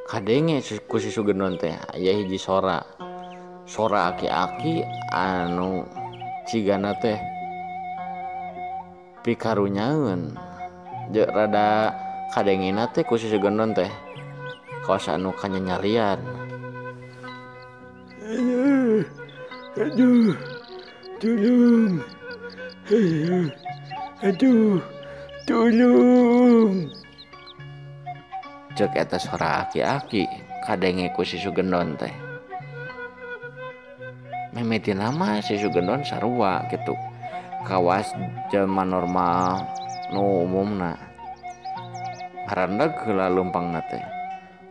kadenge ku si Sugendon teh aya hiji sora aki-aki anu cigana teh pikarunyaeun jeung rada kadengena teh ku si Sugendon teh kaos anu kanyanyarian. Aduh, tolong. Aduh, tolong. Cek eta sora aki-aki kadenge ku si Sugendon teh. Mimitina mah si Sugendon sarua gitu. Kawas zaman normal nu umumna. Harandeg heula leumpangna teh.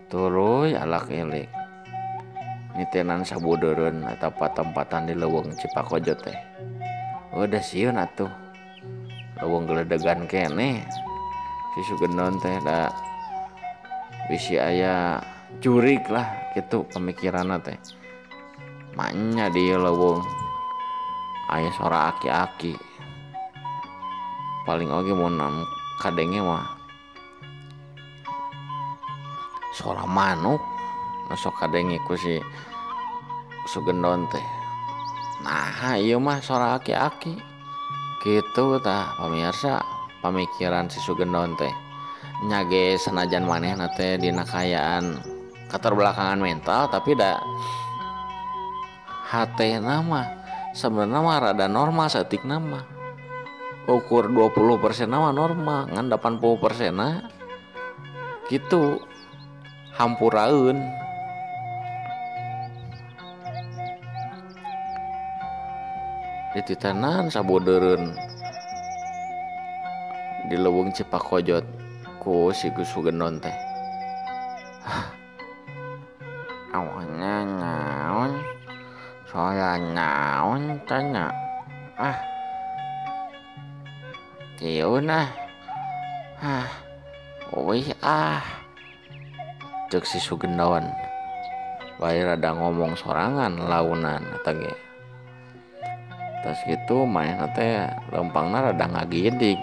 Tuluy alak elik. Nitenan sabudeureun eta tempatan di leuweung Cipakojo teh. Udah sieun atuh. Leuweung geledegan keneh. Si Sugendon teh da bisi aya jurig lah gitu pemikiranna teh. Manya di leuweung aya sora aki-aki. Paling oge mun kadenge mah sora manuk nu sok kadenge ku si Sugendon teh. Nah, ieu mah sora aki-aki. Kitu tah pamirsa pamikiran si Sugendon teh. Nya ge sanajan manehna teh dina kayaan keterbelakangan mental tapi da hatena mah sebenarnya mah rada normal saeutikna mah. Ukur 20% mah normal, ngan 80% gitu hampuraeun. Dititanan sabudeureun di leuweung Cipakojo ku si Sugendon teh. Awalnya naon? Soalnya naon tanya. Tieun Wih cek si Sugendon. Bae rada ngomong sorangan launan eta ge. Tas kitu manehna teh leumpangna rada ngagidig.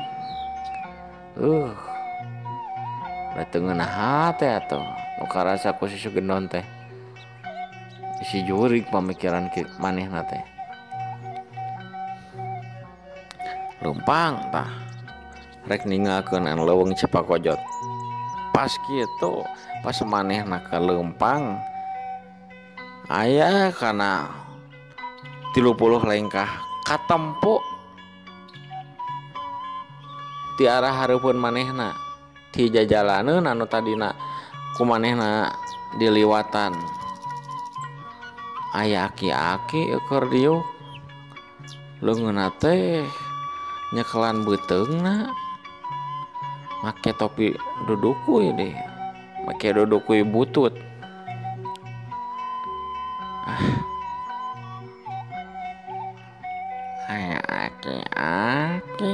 Da teu ngeunaha teh atuh nu karasa ku si Sugendon teh. Isi jurig pamikiran manehna teh. Leumpang tah rek ningalkeun anu leuweung Cipakojo. Pas kitu pas manehna ka leumpang aya kana 30 lengkah katempo ti arah hareupeun manehna ti jajalaneun anu tadina ku manehna diliwatan. Aya aki-aki keur diuk leungeunna teh nyekelan beuteungna make topi dudukuy deh, make dudukuy butut. Aya aki-aki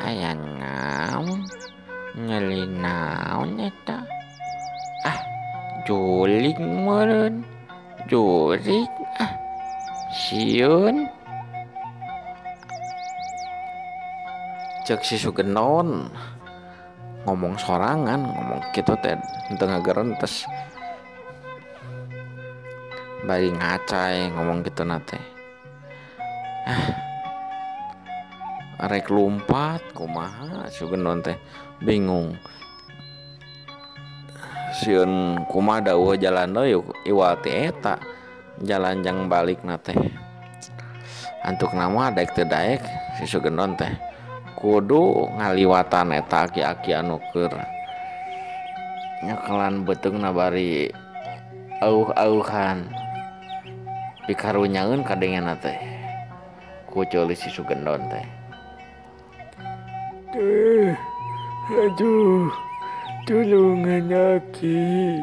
aya naon nyeuli naon eta. Juling meureun jurig sieun. Cek si Sugendon ngomong sorangan ngomong kitu teh teu ngageurentes. Bari ngacai ngomong kitu na teh. Rek lumpat kumaha Sugendon teh bingung. Sieun kumaha dawuh jalan deui iwal ti eta jalan jang balikna teh. Antukna mah daek teu daek si Sugendon teh kudu ngaliwatan eta aki-aki anu keur nyekelan beuteungna bari auh-auhan pikarunyaeun kadengena teh ku ceuli si Sugendon teh. Aduh, tolongan aki,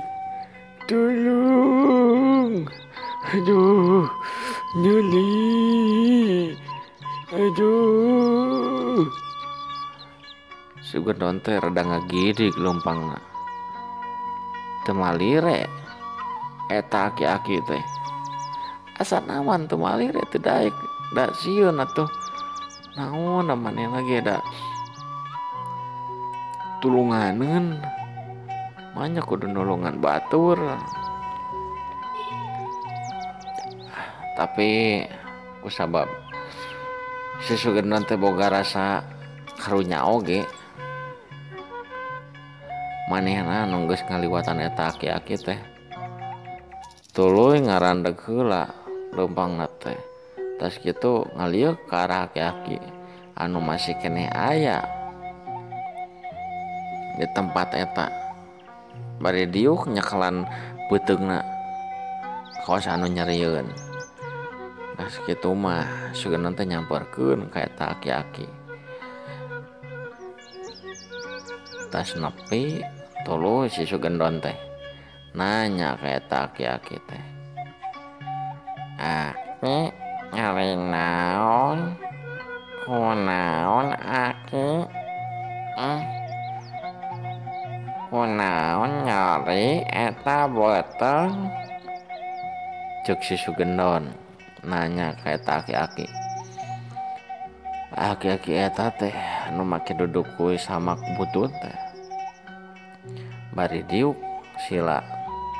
tolong. Aduh, nyuli. Aduh. Sugendon teh rada ngagidig leumpangna. Teu malire eta aki-aki teh. Asa naon teu malire teu daek da sieun atuh. Naon manehna ge da tulunganeun hanya kudu nulungan batur. Tapi kusabab si Sugandon teh boga rasa karunya oge, manehna anu geus ngaliwatan eta aki-aki teh tuluy ngarandeg heula leumpangna teh, tas kitu ngalieu ka arah aki-aki anu masih keneh aya di tempat eta. Bari diuk nyekelan beuteungna kaos anu nyerieun. Nah segitu mah Sugandon teh nyamperkeun ka eta aki-aki. Tas nepi tuluy si Sugandon teh nanya ka eta aki-aki teh, "Aki nyari naon? Kunaon aki? Kunaon nyari eta beuteung?" Cek si Sugandon nanya ka eta aki-aki. Aki-aki eta teh anu make duduk kuy samak butut teh. Bari diuk sila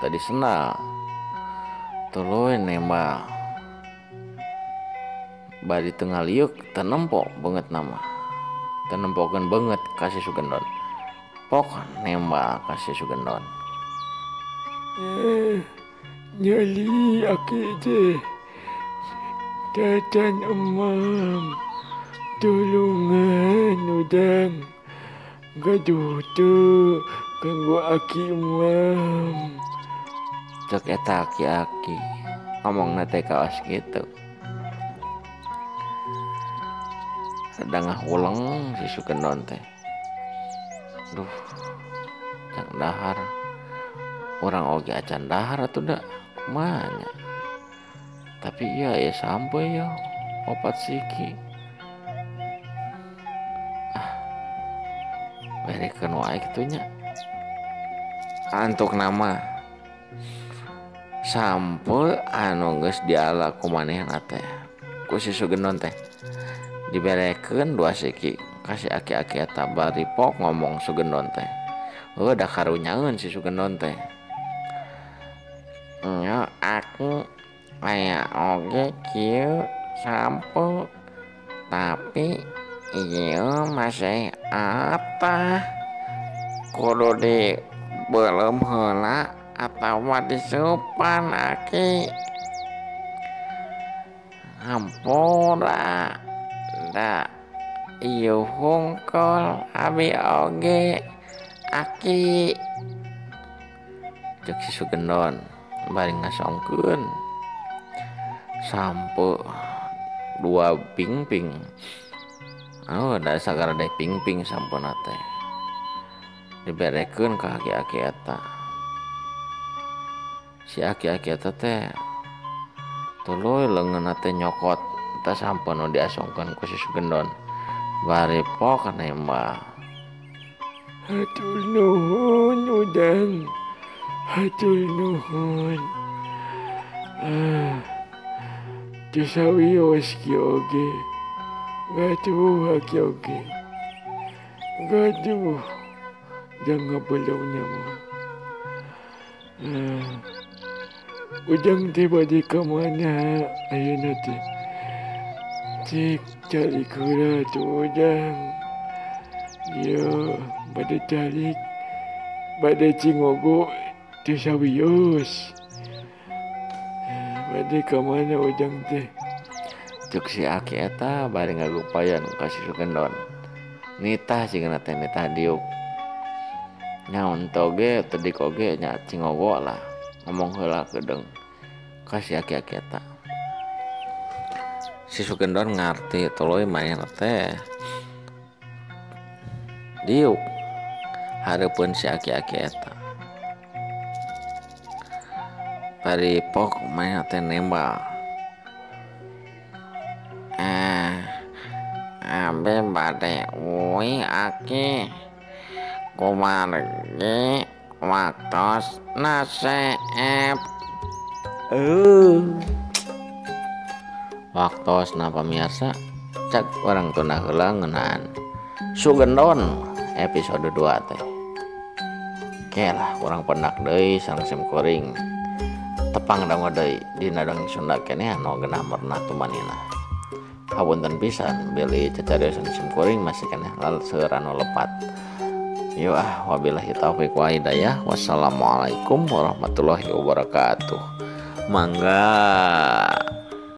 tadi sendal tuluy nembal. Bari teu ngaliuk teu nempo beungeut nama, teu nempokeun beungeut ka si Sugandon, pok nembal ka si Sugandon. Nyali aki teh Tatan emam, tulungan udang, gaduh kanggo aki emam. Cek eta aki-aki ngomongna teh kaos kitu. Rada ngahuleng si Sugandon teh. Duh, cang dahar. Urang oge acan dahar atuh da, kumaha nya. Tapi iya ya sampai ya opat siki. Berekeun wae kitu nya. Antuk nama sampai anu geus diala ku manehna teh ku si Sugandon teh diberekeun 2 siki ka si aki-aki eta. Bari pok ngomong Sugandon teh, da karunyaeun si Sugandon teh. Nya aku aya oge kieu sampo, tapi ieu masih atah kudu dibeuleum heula atawa disupan aki. Hampura da ieu hungkul abi oge aki. Cek si Sugandon bari ngasongkeun sampo 2 pingping. Da sagara deh pingping sampuna teh diberekeun ka aki-aki eta. Si aki-aki eta teh tuluy leungeunna teh nyokot eta sampun diasongkeun ku si Sugandon. Bari pok nembal, "Hatur nuhun udang, hatur nuhun. Tisawios ki oge, gaduh aki oge, gaduh jangan belaunya mah. Udang teh bade ka mana ayeuna teh? Cik cari kura tu udang. Yo, bade calik, bade cingogo tisawios. Bade ka mana udang teh?" Cuk si aki eta bari ngagupayan ka si Sugandon. Nitah cingna teh nitah diuk. Nyaon toge tedik oge nya cingogo lah. Ngomong heula kedeung ka si aki-aki eta. Si Sugandon ngarti tuluy manehna teh diuk hareupeun si aki-aki eta. Bari pok manehna teh nembal, "Abi bade uwi aki kumargi waktos naseep." Waktosna pamirsa cak orang tunda heula ngeunaan Sugandon episode 2 teh. Oke lah kurang pendak deui sareng simkuring tepang dangu deui dina dongeng Sunda keneh anu geunah mernah tumanina. Hapunten pisan bilih cacariosan simkuring masih keneh lalseur anu lepat. Yo wabillahi taufiq wa hidayah. Wassalamualaikum warahmatullahi wabarakatuh. Mangga.